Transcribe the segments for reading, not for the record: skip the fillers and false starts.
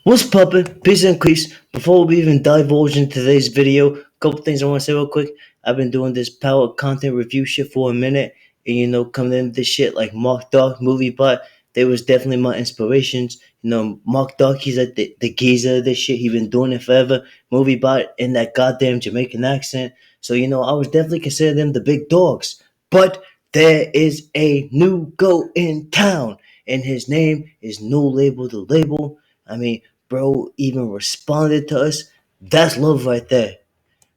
What's poppin'? Peace and creeps. Before we even divulge into today's video, a couple things I want to say real quick. I've been doing this power content review shit for a minute, and coming in this shit like Mark Dark, Movie Bot, they was definitely my inspirations. Mark Dark, he's like the geezer of this shit. He been doing it forever. Movie Bot in that goddamn Jamaican accent. So I was definitely consider them the big dogs. But there is a new goat in town, and his name is No Label the Label. I mean, bro even responded to us. That's love right there.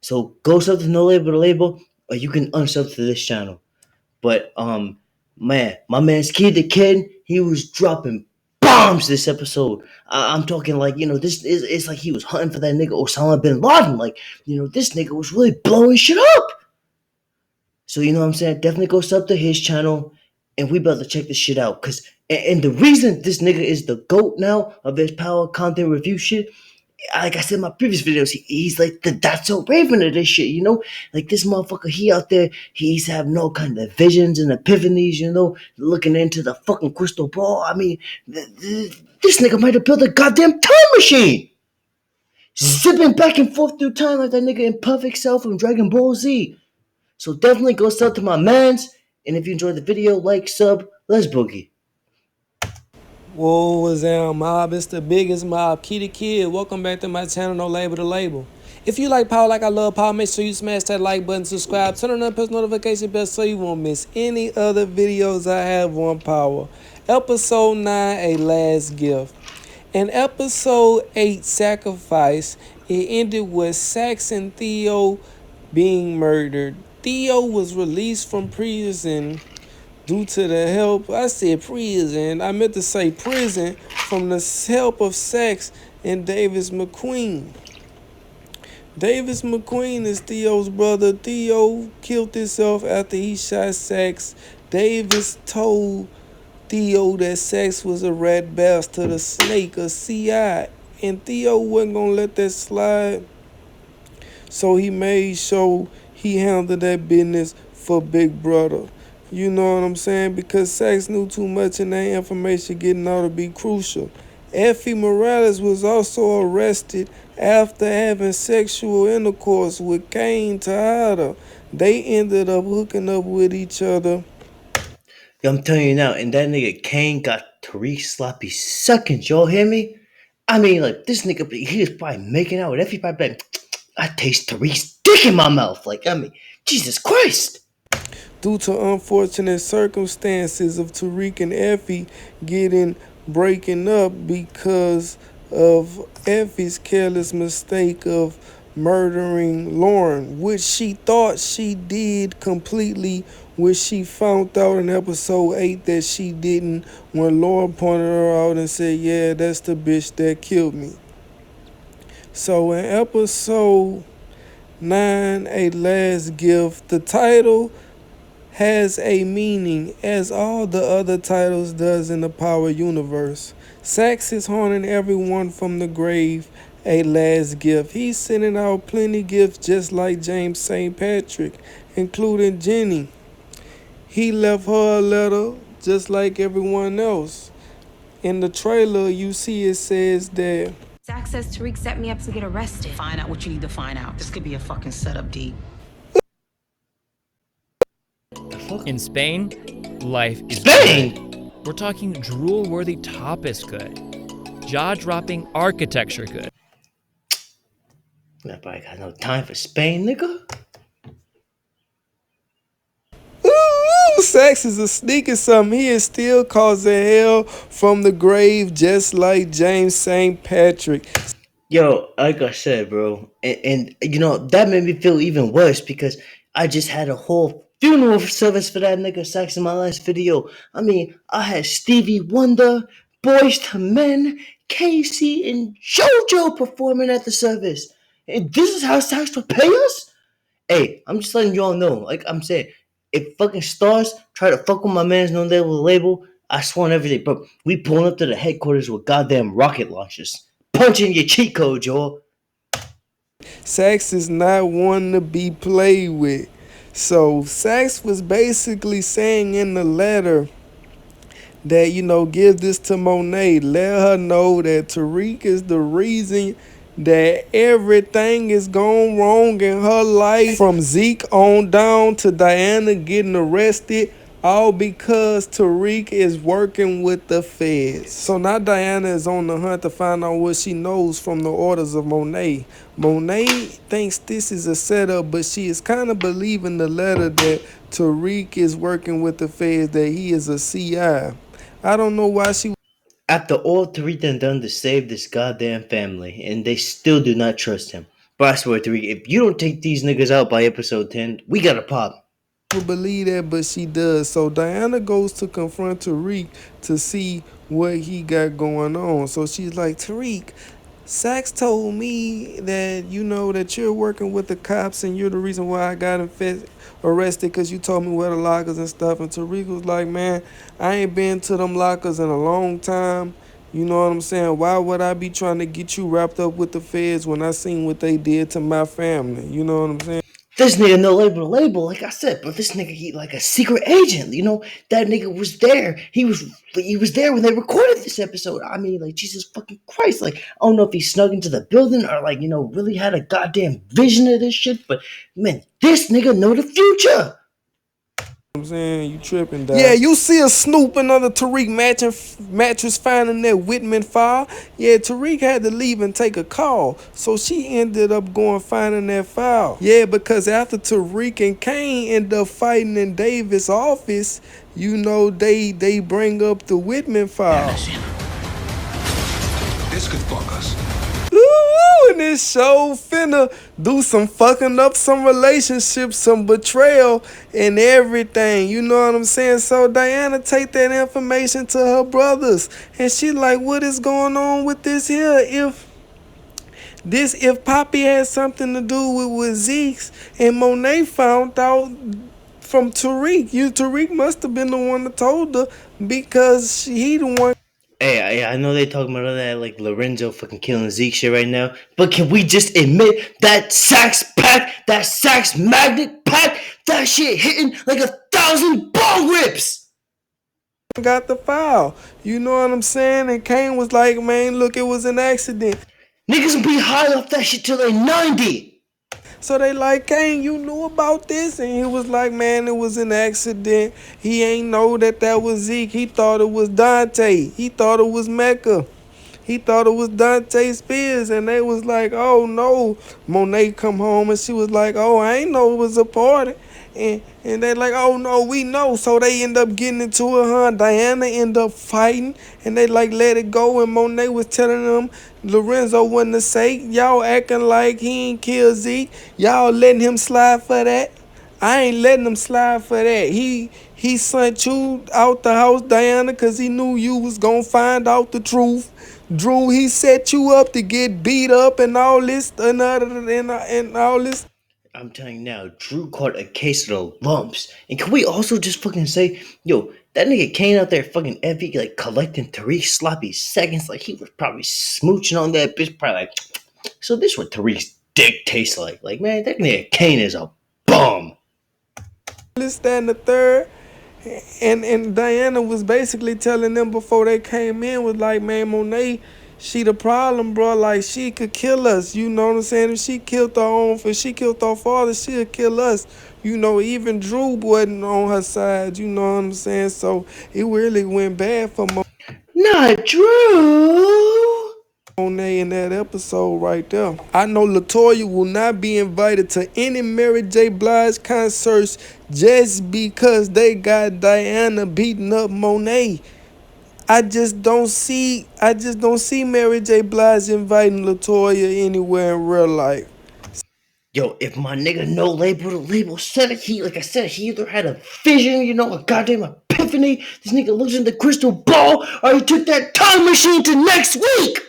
So go sub to No Label to Label, or you can unsub to this channel. But man, my man's Kid the Kid, he was dropping bombs this episode. I'm talking like this is it's like he was hunting for that nigga Osama bin Laden. Like this nigga was really blowing shit up. So what I'm saying? Definitely go sub to his channel, and we better check this shit out. And the reason this nigga is the GOAT now of this power content review shit, like I said in my previous videos, he's like the That's So Raven of this shit, Like this motherfucker, he out there, he's having no kind of visions and epiphanies, looking into the fucking crystal ball. I mean, this nigga might have built a goddamn time machine. Zipping back and forth through time like that nigga in Perfect Cell from Dragon Ball Z. So definitely go sub to my mans. And if you enjoyed the video, like, sub, let's boogie. Whoa, what's down, mob? It's the biggest mob, Key the Kid. Welcome back to my channel, No Label to Label. If you like power like I love power, make sure you smash that like button, subscribe, turn on that post notification bell so you won't miss any other videos I have on power. Episode 9, A Last Gift. In episode 8, Sacrifice, it ended with Sax and Theo being murdered. Theo was released from prison due to the help, I said prison, I meant to say prison, from the help of Sax and Davis McQueen. Davis McQueen is Theo's brother. Theo killed himself after he shot Sax. Davis told Theo that Sax was a rat bastard, a snake, a CI, and Theo wasn't gonna let that slide. So he made sure he handled that business for Big Brother. You know what I'm saying? Because Sax knew too much and that information getting out to be crucial. Effie Morales was also arrested after having sexual intercourse with Kane Tejada. They ended up hooking up with each other. Yo, I'm telling you now, and that nigga Kane got Tariq sloppy seconds. Y'all hear me? I mean, like, this nigga, he was probably making out with Effie, probably like, I taste Tariq's dick in my mouth. Like, I mean, Jesus Christ. Due to unfortunate circumstances of Tariq and Effie breaking up because of Effie's careless mistake of murdering Lauren, which she thought she did completely, which she found out in episode 8 that she didn't, when Lauren pointed her out and said, yeah, that's the bitch that killed me. So in episode 9, A Last Gift, the title has a meaning, as all the other titles does in the Power universe. Sax is haunting everyone from the grave, a last gift. He's sending out plenty gifts just like James St. Patrick, including Jenny. He left her a letter just like everyone else. In the trailer, you see it says that Zach says Tariq set me up to get arrested. Find out what you need to find out. This could be a fucking setup, D. In Spain, life is Spain! good. We're talking drool-worthy tapas good. Jaw-dropping architecture good. Nobody got no time for Spain, nigga. ooh, Sax is a sneaky something. He is still causing hell from the grave just like James St. Patrick. Yo, like I said, bro, and that made me feel even worse because I just had a whole funeral service for that nigga Sax in my last video. I mean, I had Stevie Wonder, Boys to Men, Casey, and JoJo performing at the service. And this is how Sax would pay us? Hey, I'm just letting y'all know. Like I'm saying, if fucking stars try to fuck with my man's No Label, I swear on everything, bro. We pulling up to the headquarters with goddamn rocket launchers. Punching your cheat code, y'all. Sax is not one to be played with. So Sax was basically saying in the letter that, give this to Monet. Let her know that Tariq is the reason that everything is going wrong in her life, from Zeke on down to Diana getting arrested, all because Tariq is working with the feds. So now Diana is on the hunt to find out what she knows from the orders of Monet. Monet thinks this is a setup, but she is kind of believing the letter that Tariq is working with the feds, that he is a CI. I don't know why she After all Tariq done to save this goddamn family, and they still do not trust him. But I swear, Tariq, if you don't take these niggas out by episode 10, we got a pop. would believe that, but she does. So Diana goes to confront Tariq to see what he got going on. So she's like, Tariq, Sax told me that that you're working with the cops and you're the reason why I got arrested because you told me where the lockers and stuff. And Tariq was like, man, I ain't been to them lockers in a long time. You know what I'm saying? Why would I be trying to get you wrapped up with the feds when I seen what they did to my family? You know what I'm saying? This nigga no label, like I said, but this nigga he like a secret agent. That nigga was there. He was there when they recorded this episode. I mean, like Jesus fucking Christ. Like I don't know if he snuck into the building or like really had a goddamn vision of this shit. But man, this nigga know the future. I'm saying you tripping, dog. Yeah, you see a snooping under Tariq mattress finding that Whitman file. Yeah, Tariq had to leave and take a call, so she ended up going finding that file. Yeah, because after Tariq and Kane end up fighting in Davis' office, they bring up the Whitman file. This could fuck us. Ooh, and this show finna do some fucking up some relationships, some betrayal, and everything. You know what I'm saying? So Diana take that information to her brothers, and she like, what is going on with this here? If Poppy had something to do with Zeke's, and Monet found out from Tariq, Tariq must have been the one that told her because he the one. Hey, I know they talking about all that like Lorenzo fucking killing Zeke shit right now, but can we just admit that sax pack, that sax magnet pack, that shit hitting like 1,000 ball rips? Got the file. You know what I'm saying? And Kane was like, man, look, it was an accident. Niggas will be high off that shit till they 90. So they like, Kane, you knew about this? And he was like, man, it was an accident. He ain't know that was Zeke. He thought it was Dante. He thought it was Mecca. He thought it was Dante Spears. And they was like, oh, no. Monet come home and she was like, oh, I ain't know it was a party. And they like, oh, no, we know. So they end up getting into it, huh? Diana end up fighting. And they like let it go. And Monet was telling them Lorenzo wasn't to say, y'all acting like he ain't kill Zeke. Y'all letting him slide for that. I ain't letting him slide for that. He sent you out the house, Diana, because he knew you was going to find out the truth. Drew, he set you up to get beat up and all this and all this. I'm telling you now, Drew caught a case of the lumps. And can we also just fucking say, yo, that nigga Kane out there fucking epic, like collecting Tariq's sloppy seconds, like he was probably smooching on that bitch, probably like, so this what Tariq's dick tastes like. Like, man, that nigga Kane is a bum. This, that, and the third. And Diana was basically telling them before they came in, was like, man, Monet, she the problem, bro. Like, she could kill us. You know what I'm saying? If she killed her father, she'll kill us. Even Drew wasn't on her side. You know what I'm saying? So it really went bad for Not Drew. Monet in that episode right there. I know Latoya will not be invited to any Mary J. Blige concerts just because they got Diana beating up Monet. I just don't see Mary J. Blige inviting Latoya anywhere in real life. Yo, if my nigga no label the label said it, like I said, he either had a vision, a goddamn epiphany. This nigga looks in the crystal ball, or he took that time machine to next week.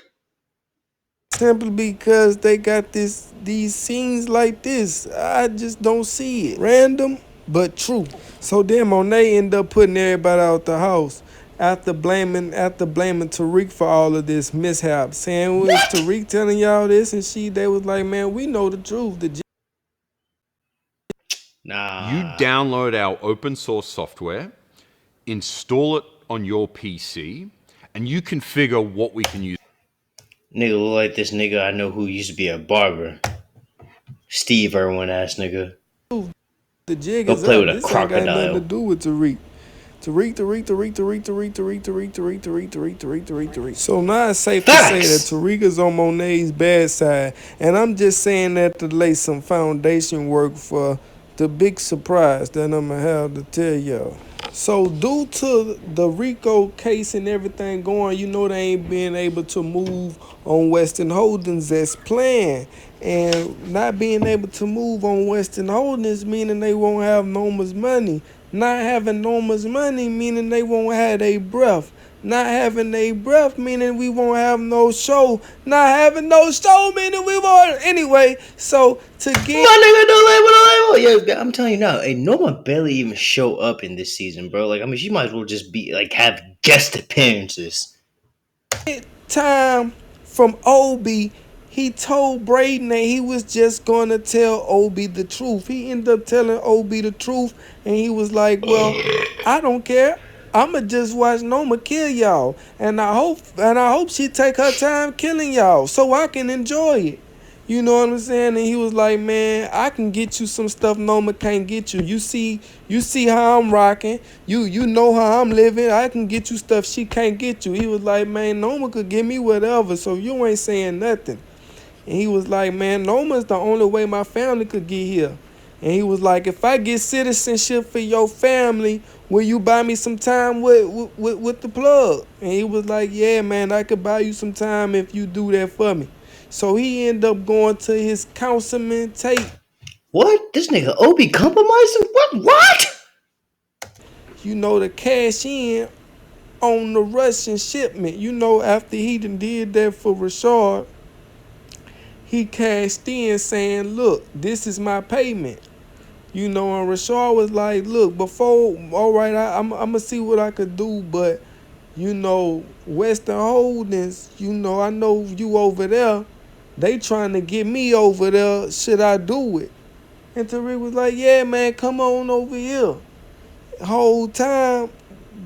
Simply because they got these scenes like this. I just don't see it. Random, but true. So then Monet ended up putting everybody out the house after blaming Tariq for all of this mishap. Saying, was Tariq telling y'all this? And they was like, man, we know the truth. Nah. You download our open source software, install it on your PC, and you configure what we can use. Nigga look like this nigga I know who used to be a barber. Steve Irwin ass nigga. The jig Go is play up. with a This ain't got nothing to crocodile. do with Tariq. Tariq. So now it's safe to say that Facts! Tariq is on Monet's bad side. And I'm just saying that to lay some foundation work for the big surprise that I'm going to have to tell y'all. So due to the Rico case and everything going, you know they ain't being able to move on Western Holdings as planned. And not being able to move on Western Holdings meaning they won't have Norma's money. Not having Norma's money meaning they won't have their breath. Not having their breath meaning we won't have no show. Not having no show meaning we won't. Anyway, so to get My nigga, no label. Yeah, I'm telling you now, Norma barely even show up in this season, bro. Like, I mean, she might as well just be like have guest appearances. time from Obi, he told Braden that he was just gonna tell Obi the truth. He ended up telling Obi the truth, and he was like, "Well, I don't care. I'ma just watch Noma kill y'all, and I hope she take her time killing y'all so I can enjoy it." You know what I'm saying? And he was like, "Man, I can get you some stuff Noma can't get you. You see how I'm rocking. You know how I'm living. I can get you stuff she can't get you." He was like, "Man, Noma could give me whatever, so you ain't saying nothing." And he was like, "Man, Noma's the only way my family could get here." And he was like, "If I get citizenship for your family, will you buy me some time with the plug?" And he was like, "Yeah, man, I could buy you some time if you do that for me." So he ended up going to his councilman Tate. What? This nigga Obi compromising? What? You know, to cash in on the Russian shipment. You know, after he done did that for Rashard, he cashed in saying, "Look, this is my payment." You know, and Rashard was like, "Look, before, all right, I'm going to see what I could do, but, you know, Western Holdings, you know, I know you over there. They trying to get me over there. Should I do it?" And Tariq was like, "Yeah, man, come on over here." Whole time,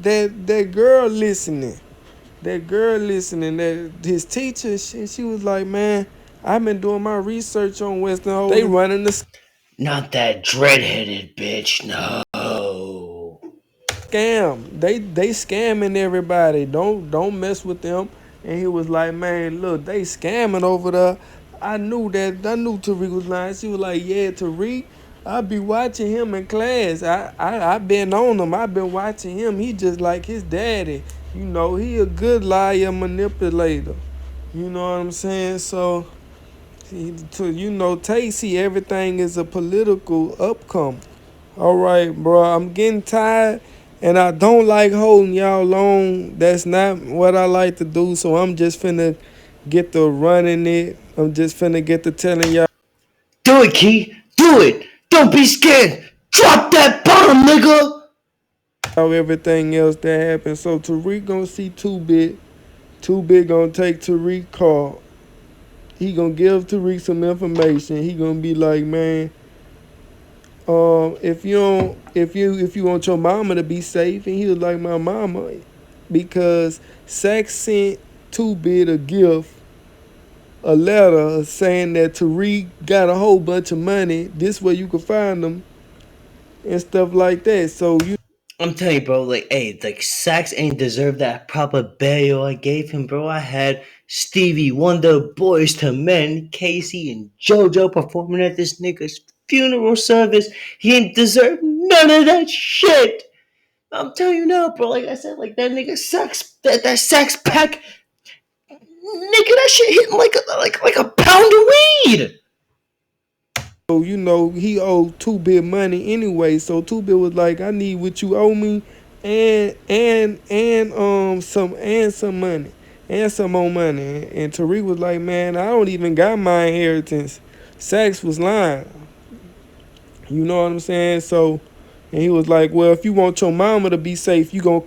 that girl listening, that his teacher, she was like, "Man, I've been doing my research on Western Holdings. They running the Not that dreadheaded bitch, no. scam. They scamming everybody. Don't mess with them." And he was like, "Man, look, they scamming over there." I knew Tariq was lying. She was like, "Yeah, Tariq, I be watching him in class. I been on him. I been watching him. He just like his daddy. You know, he a good liar manipulator." You know what I'm saying? So, you know, Tasty, everything is a political outcome. All right, bro, I'm getting tired, and I don't like holding y'all long. That's not what I like to do, so I'm just finna get to running it. I'm just finna get to telling y'all Do it, Key. Do it. Don't be scared. Drop that bomb, nigga. everything else that happened. So Tariq gonna see 2-Bit. 2-Bit gonna take Tariq call. He gonna give Tariq some information. He gonna be like, "Man, if you want your mama to be safe," and he was like, "My mama," because Sax sent 2-Bit a gift, a letter saying that Tariq got a whole bunch of money. This way you can find them and stuff like that. So you I'm telling you, bro, like, hey, like, Sax ain't deserve that proper burial I gave him, bro. I had Stevie Wonder, Boys to Men, Casey, and JoJo performing at this nigga's funeral service. He ain't deserve none of that shit. I'm telling you now, bro, like I said, like, that nigga Sax, that Sax pack, nigga, that shit hitting like a pound of weed. know he owed 2-Bit money anyway. So 2-Bit was like, "I need what you owe me, and some money, and some more money." And Tariq was like, "Man, I don't even got my inheritance." Sax was lying. You know what I'm saying? So, and he was like, "Well, if you want your mama to be safe, you gonna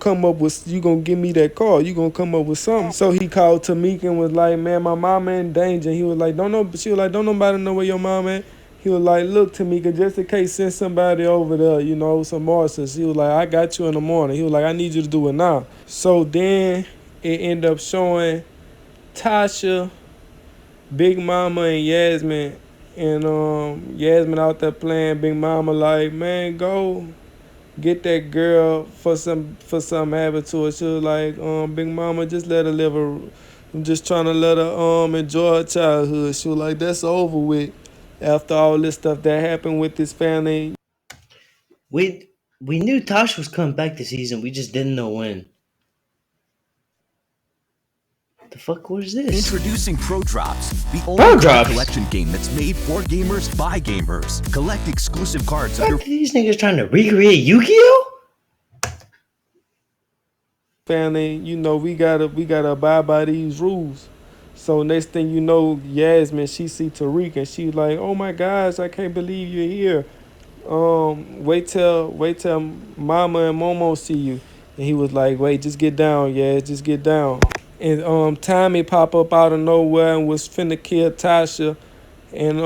give me that call. You gonna come up with something." So he called Tamika and was like, "Man, my mama in danger." He was like, "Don't know." She was like, "Don't nobody know where your mama at." he was like, look, Tamika, just in case, send somebody over there, you know, some more. So he was like, I got you in the morning. He was like, I need you to do it now. So then it ended up showing Tasha, Big Mama, and Yasmin. And Yasmin out there playing. Big Mama like, man, go get that girl for some habit to it. She was like, Big Mama, just let her live her. I'm just trying to let her enjoy her childhood. She was like, that's over with. After all this stuff that happened with this family, We knew Tasha was coming back this season. We just didn't know when. The fuck was this? Introducing Pro Drops, the Pro only card Drops? collection game that's made for gamers by gamers. Collect exclusive cards What under are these niggas trying to recreate Yu-Gi-Oh? family, you know, we gotta abide by these rules. So next thing you know, Yasmin, she see Tariq and she's like, oh my gosh, I can't believe you're here. Wait till Mama and Momo see you. And he was like, wait, just get down, yeah, just get down. And Tommy pop up out of nowhere and was finna kill Tasha. And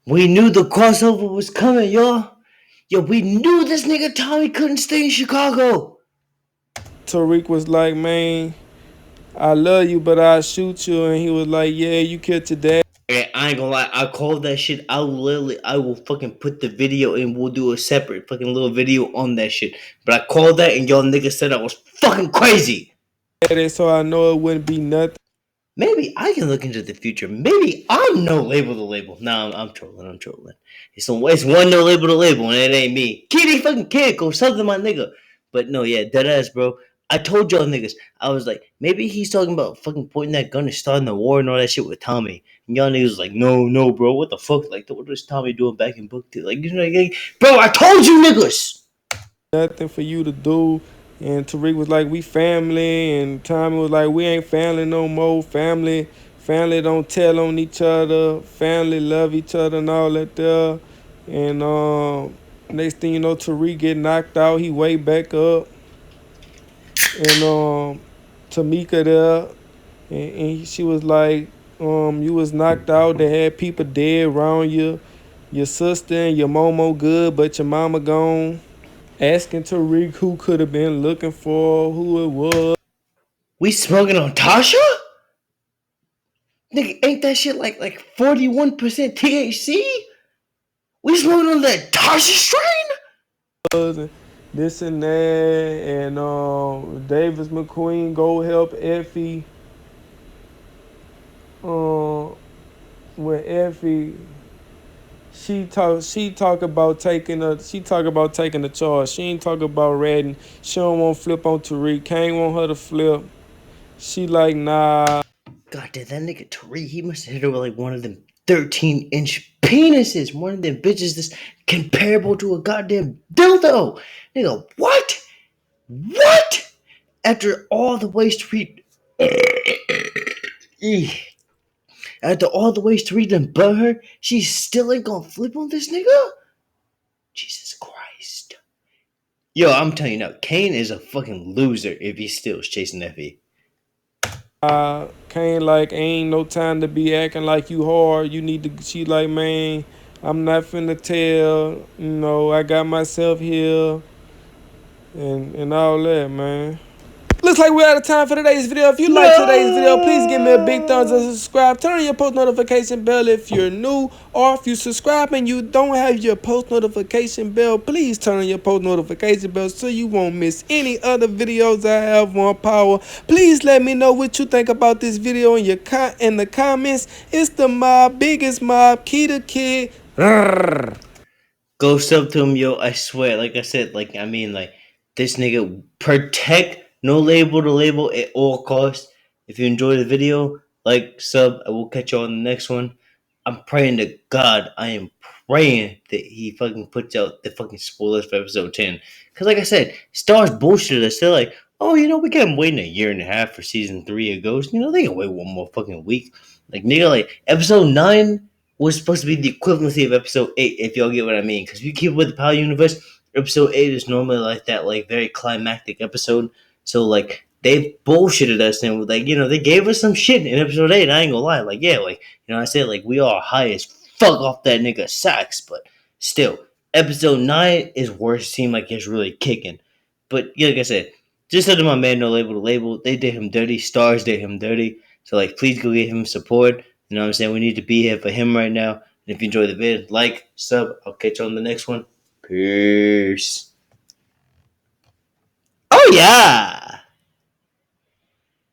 We knew the crossover was coming, y'all. Yo, we knew this nigga Tommy couldn't stay in Chicago. Tariq was like, man, I love you, but I'll shoot you. And he was like, yeah, you killed your dad. Hey, I ain't gonna lie, I called that shit. I will fucking put the video and we'll do a separate fucking little video on that shit. But I called that and y'all niggas said I was fucking crazy. So I know it wouldn't be nothing. Maybe I can look into the future. Maybe I'm no label to label. Nah, I'm trolling. I'm trolling. It's one no label to label, and it ain't me. Kitty fucking kid, go something my nigga. But no, yeah, dead ass, bro. I told y'all niggas. I was like, maybe he's talking about fucking pointing that gun and starting the war and all that shit with Tommy. And y'all niggas was like, no, bro, what the fuck? Like, what was Tommy doing back in book two? Like, you know, like, bro, I told you niggas. Nothing for you to do. And Tariq was like, we family. And Tommy was like, we ain't family no more. Family don't tell on each other. Family love each other and all that there. And next thing you know, Tariq get knocked out. He way back up. And Tamika there. And she was like, you was knocked out. They had people dead around you. Your sister and your Momo good, but your mama gone. Asking Tariq who could have been looking for, who it was. We smoking on Tasha? Nigga, ain't that shit like 41% THC? We smoking on that Tasha strain? And this and that. And Davis McQueen go help Effie. When Effie she talk about taking the charge. She ain't talk about ratting. She don't want to flip on Tariq. Kane want her to flip. She like, nah. God damn, that nigga Tariq, he must have hit her with like one of them 13-inch penises. One of them bitches that's comparable to a goddamn dildo. Nigga, what? What? After all the ways to read. After all the ways to read and butt her, she still ain't gonna flip on this nigga? Jesus Christ. Yo, I'm telling you now, Kane is a fucking loser if he still is chasing Effie. Kane like, ain't no time to be acting like you hard. You need to. She like, man, I'm not finna tell. You know, I got myself here, and all that, man. Looks like we're out of time for today's video. If you like today's video, please give me a big thumbs up, subscribe, turn on your post notification bell if you're new, or if you subscribe and you don't have your post notification bell, please turn on your post notification bell so you won't miss any other videos I have on Power. Please let me know what you think about this video in the comments. It's the mob, biggest mob, Key the Kid. Go sub to him, yo. I swear, like I said, this nigga protect no label to label at all costs. If you enjoyed the video, like, sub. I will catch you on the next one. I'm praying to God. I am praying that he fucking puts out the fucking spoilers for episode 10. Because, like I said, Stars bullshitted us. They're like, oh, we can't wait a year and a half for season 3 of Ghost. They can wait one more fucking week. Like, nigga, like, episode 9 was supposed to be the equivalency of episode 8, if y'all get what I mean. Because if you keep with the Power Universe, episode 8 is normally like that, like, very climactic episode. So, like, they bullshitted us and, like, they gave us some shit in episode 8. I ain't gonna lie. Like, yeah, like, I said, like, we are high as fuck off that nigga Sax. But still, episode 9 is where it seemed like it's really kicking. But yeah, like I said, just let my man No Label to Label. They did him dirty. Stars did him dirty. So like, please go give him support. You know what I'm saying? We need to be here for him right now. And if you enjoy the vid, like, sub. I'll catch you on the next one. Peace. Oh yeah.